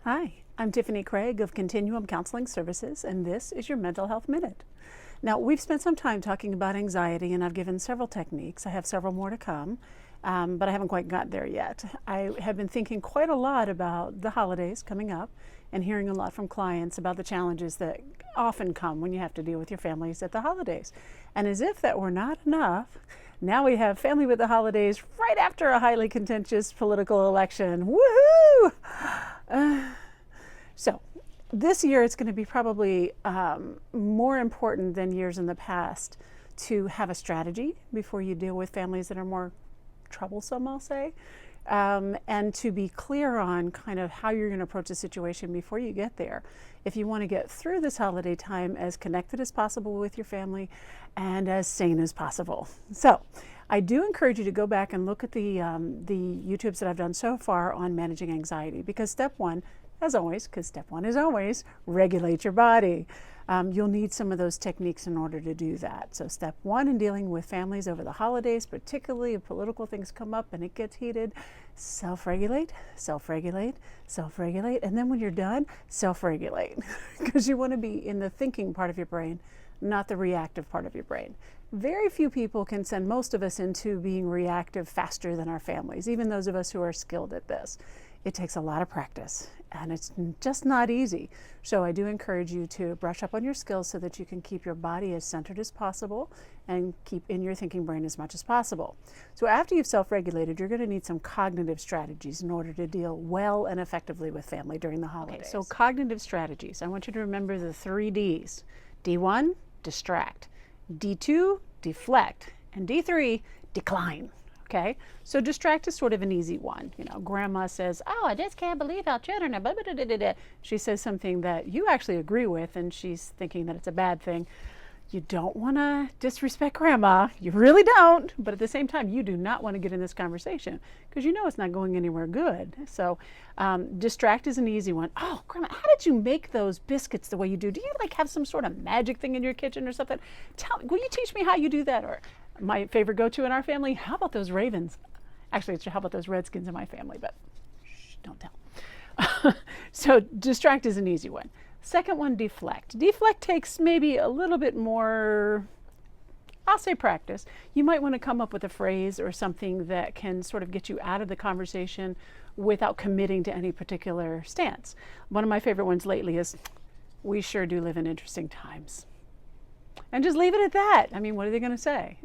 Hi, I'm Tiffany Craig of Continuum Counseling Services, and this is your Mental Health Minute. Now, we've spent some time talking about anxiety, and I've given several techniques. I have several more to come, but I haven't quite got there yet. I have been thinking quite a lot about the holidays coming up and hearing a lot from clients about the challenges that often come when you have to deal with your families at the holidays. And as if that were not enough, now we have family with the holidays right after a highly contentious political election. Woohoo! So this year it's going to be probably more important than years in the past to have a strategy before you deal with families that are more troublesome, I'll say, and to be clear on kind of how you're going to approach the situation before you get there. If you want to get through this holiday time as connected as possible with your family and as sane as possible. So I do encourage you to go back and look at the YouTubes that I've done so far on managing anxiety, because step one, as always, because step one is always regulate your body. You'll need some of those techniques in order to do that. So step one in dealing with families over the holidays, particularly if political things come up and it gets heated, self-regulate, self-regulate, self-regulate. And then when you're done, self-regulate, because you want to be in the thinking part of your brain, not the reactive part of your brain. Very few people can send most of us into being reactive faster than our families, even those of us who are skilled at this. It takes a lot of practice, and it's just not easy. So I do encourage you to brush up on your skills so that you can keep your body as centered as possible and keep in your thinking brain as much as possible. So after you've self-regulated, you're going to need some cognitive strategies in order to deal well and effectively with family during the holidays. Okay, so cognitive strategies. I want you to remember the 3 Ds. D1, distract. D2, deflect. And D3, decline. Okay, so distract is sort of an easy one. You know, grandma says, "Oh, I just can't believe how children are blah, blah, blah, blah, blah." She says something that you actually agree with, and she's thinking that it's a bad thing. You don't want to disrespect grandma. You really don't. But at the same time, you do not want to get in this conversation because you know it's not going anywhere good. So distract is an easy one. "Oh, grandma, how did you make those biscuits the way you do? Do you like have some sort of magic thing in your kitchen or something? Will you teach me how you do that?" Or my favorite go-to in our family, "How about those Ravens?" Actually, it's "How about those Redskins" in my family, but shh, don't tell. So distract is an easy one. Second one, deflect. Deflect takes maybe a little bit more, I'll say, practice. You might want to come up with a phrase or something that can sort of get you out of the conversation without committing to any particular stance. One of my favorite ones lately is, "We sure do live in interesting times." And just leave it at that. I mean, what are they going to say?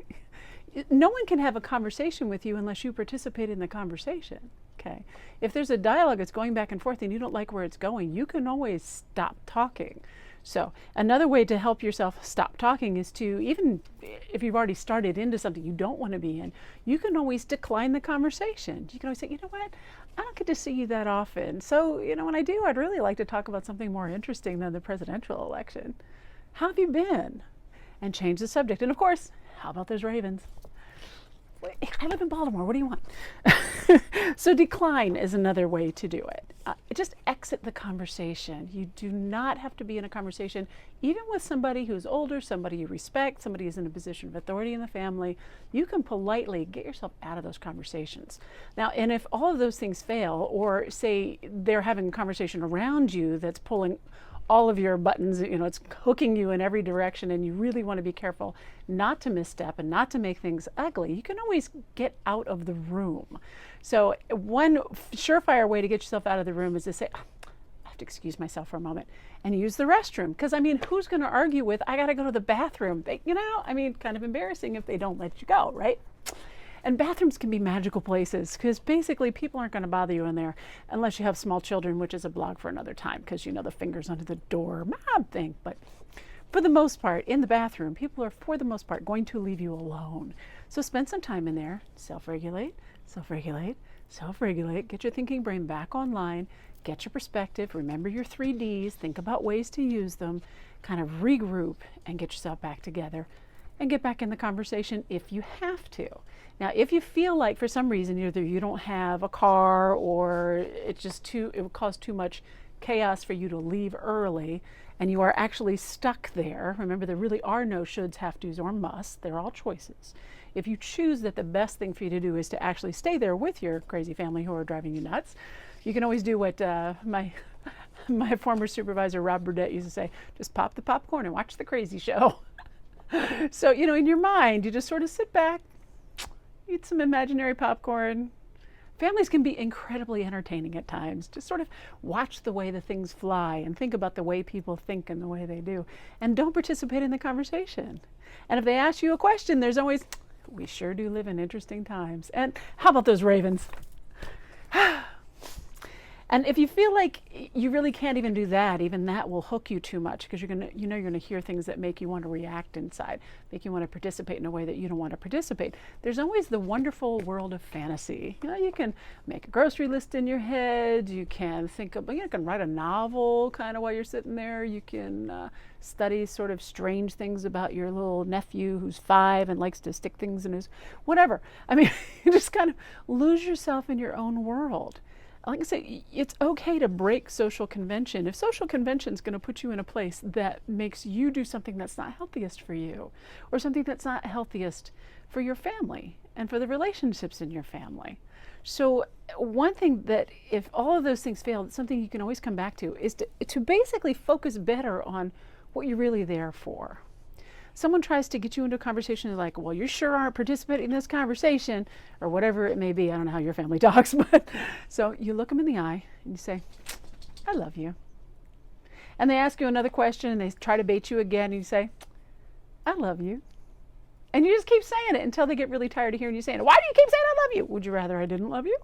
No one can have a conversation with you unless you participate in the conversation. Okay. If there's a dialogue that's going back and forth and you don't like where it's going, you can always stop talking. So another way to help yourself stop talking is to, even if you've already started into something you don't want to be in, you can always decline the conversation. You can always say, "You know what? I don't get to see you that often. So, when I do, I'd really like to talk about something more interesting than the presidential election. How have you been?" And change the subject. And of course, "How about those Ravens? I live in Baltimore. What do you want?" So decline is another way to do it. Just exit the conversation. You do not have to be in a conversation, even with somebody who's older, somebody you respect, somebody who's in a position of authority in the family. You can politely get yourself out of those conversations. Now, and if all of those things fail, or say they're having a conversation around you that's pulling all of your buttons, it's hooking you in every direction, and you really want to be careful not to misstep and not to make things ugly, you can always get out of the room. So one surefire way to get yourself out of the room is to say, "I have to excuse myself for a moment," and use the restroom. Because, who's going to argue with, "I got to go to the bathroom"? Kind of embarrassing if they don't let you go, right? And bathrooms can be magical places, because basically people aren't going to bother you in there unless you have small children, which is a blog for another time, because the fingers under the door, mom thing. But for the most part, in the bathroom, people are, for the most part, going to leave you alone. So spend some time in there, self-regulate, self-regulate, self-regulate, get your thinking brain back online, get your perspective, remember your 3 Ds, think about ways to use them, kind of regroup and get yourself back together. And get back in the conversation if you have to. Now, if you feel like for some reason either you don't have a car or it would cause too much chaos for you to leave early and you are actually stuck there, remember there really are no shoulds, have tos, or musts. They're all choices. If you choose that the best thing for you to do is to actually stay there with your crazy family who are driving you nuts, you can always do what my My former supervisor, Rob Burdett, used to say, just pop the popcorn and watch the crazy show. So, in your mind, you just sort of sit back, eat some imaginary popcorn. Families can be incredibly entertaining at times. Just sort of watch the way the things fly and think about the way people think and the way they do. And don't participate in the conversation. And if they ask you a question, there's always, we sure do live in interesting times. And how about those Ravens? And if you feel like you really can't even do that, even that will hook you too much, because you're gonna hear things that make you want to react inside, make you want to participate in a way that you don't want to participate. There's always the wonderful world of fantasy. You can make a grocery list in your head. You can you can write a novel kind of while you're sitting there. You can study sort of strange things about your little nephew who's 5 and likes to stick things in his whatever. I mean, you just kind of lose yourself in your own world. Like I say, it's okay to break social convention. If social convention is going to put you in a place that makes you do something that's not healthiest for you, or something that's not healthiest for your family and for the relationships in your family. So one thing that, if all of those things fail, something you can always come back to is to basically focus better on what you're really there for. Someone tries to get you into a conversation like, well, you sure aren't participating in this conversation, or whatever it may be. I don't know how your family talks, but so you look them in the eye and you say, I love you. And they ask you another question and they try to bait you again and you say, I love you. And you just keep saying it until they get really tired of hearing you saying it. Why do you keep saying I love you? Would you rather I didn't love you?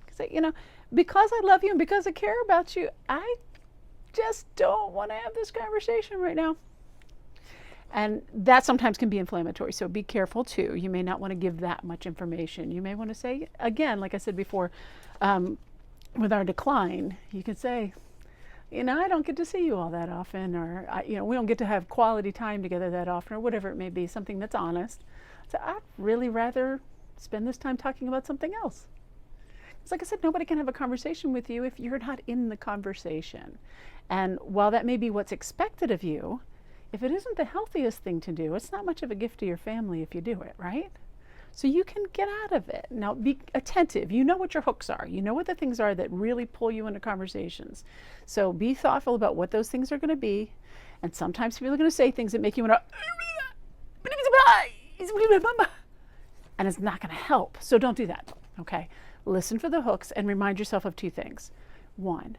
Because I love you and because I care about you, I just don't want to have this conversation right now. And that sometimes can be inflammatory, so be careful too. You may not want to give that much information. You may want to say, again, like I said before, with our decline, you can say, I don't get to see you all that often, or we don't get to have quality time together that often, or whatever it may be, something that's honest. So I'd really rather spend this time talking about something else. It's like I said, nobody can have a conversation with you if you're not in the conversation. And while that may be what's expected of you, if it isn't the healthiest thing to do, it's not much of a gift to your family if you do it, right? So you can get out of it. Now be attentive. You know what your hooks are. You know what the things are that really pull you into conversations. So be thoughtful about what those things are going to be. And sometimes people are going to say things that make you want to, and it's not going to help. So don't do that, okay? Listen for the hooks and remind yourself of 2 things. 1,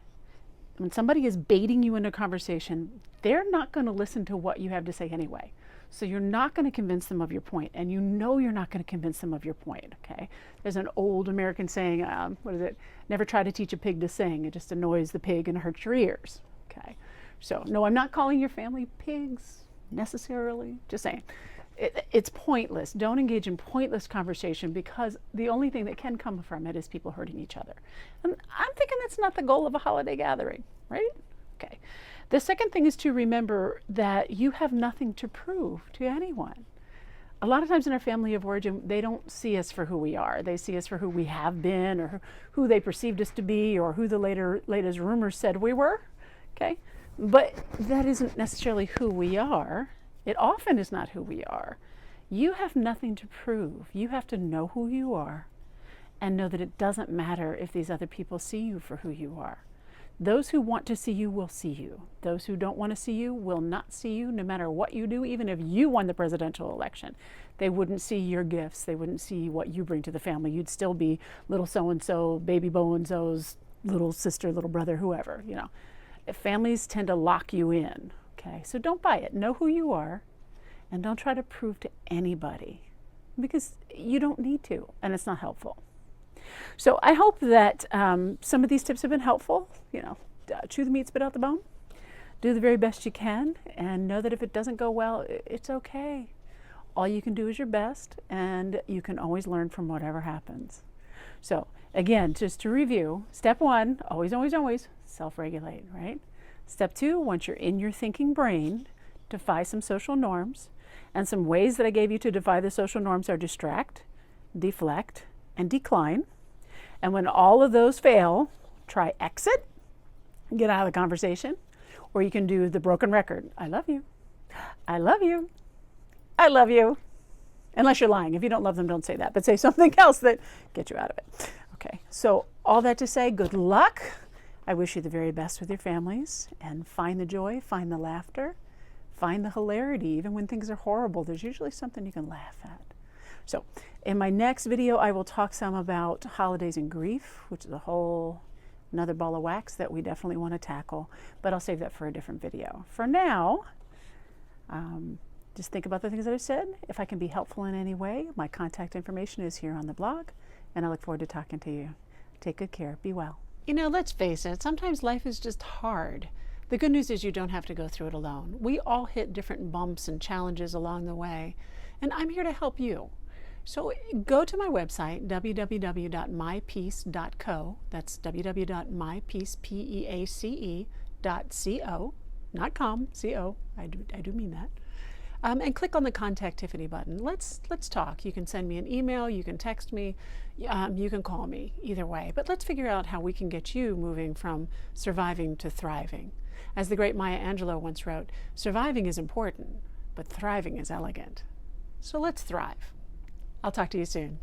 when somebody is baiting you into a conversation, they're not going to listen to what you have to say anyway. So you're not going to convince them of your point, and you're not going to convince them of your point, okay? There's an old American saying, what is it? Never try to teach a pig to sing. It just annoys the pig and hurts your ears, okay? So no, I'm not calling your family pigs necessarily, just saying. It's pointless. Don't engage in pointless conversation, because the only thing that can come from it is people hurting each other. And I'm thinking that's not the goal of a holiday gathering, right? Okay. The second thing is to remember that you have nothing to prove to anyone. A lot of times in our family of origin, they don't see us for who we are. They see us for who we have been, or who they perceived us to be, or who the latest rumors said we were, okay? But that isn't necessarily who we are. It often is not who we are. You have nothing to prove. You have to know who you are and know that it doesn't matter if these other people see you for who you are. Those who want to see you will see you. Those who don't want to see you will not see you, no matter what you do. Even if you won the presidential election, they wouldn't see your gifts. They wouldn't see what you bring to the family. You'd still be little so-and-so, baby so-and-so's little sister, little brother, whoever, Families tend to lock you in. Okay, so don't buy it. Know who you are, and don't try to prove to anybody, because you don't need to, and it's not helpful. So I hope that some of these tips have been helpful. Chew the meat, spit out the bone. Do the very best you can, and know that if it doesn't go well, it's okay. All you can do is your best, and you can always learn from whatever happens. So again, just to review, step 1, always, always, always self-regulate, right? Step 2, once you're in your thinking brain, defy some social norms. And some ways that I gave you to defy the social norms are distract, deflect, and decline. And when all of those fail, try exit, get out of the conversation. Or you can do the broken record. I love you. I love you. I love you. Unless you're lying. If you don't love them, don't say that. But say something else that gets you out of it. Okay, so all that to say, good luck. I wish you the very best with your families, and find the joy, find the laughter, find the hilarity. Even when things are horrible, there's usually something you can laugh at. So in my next video, I will talk some about holidays and grief, which is another ball of wax that we definitely want to tackle, but I'll save that for a different video. For now, just think about the things that I've said. If I can be helpful in any way, my contact information is here on the blog, and I look forward to talking to you. Take good care. Be well. You know, let's face it, sometimes life is just hard. The good news is you don't have to go through it alone. We all hit different bumps and challenges along the way, and I'm here to help you. So go to my website, www.mypeace.co. That's www.mypeace.co, not com, C-O. I do mean that. And click on the Contact Tiffany button. Let's talk. You can send me an email, you can text me, you can call me, either way. But let's figure out how we can get you moving from surviving to thriving. As the great Maya Angelou once wrote, surviving is important, but thriving is elegant. So let's thrive. I'll talk to you soon.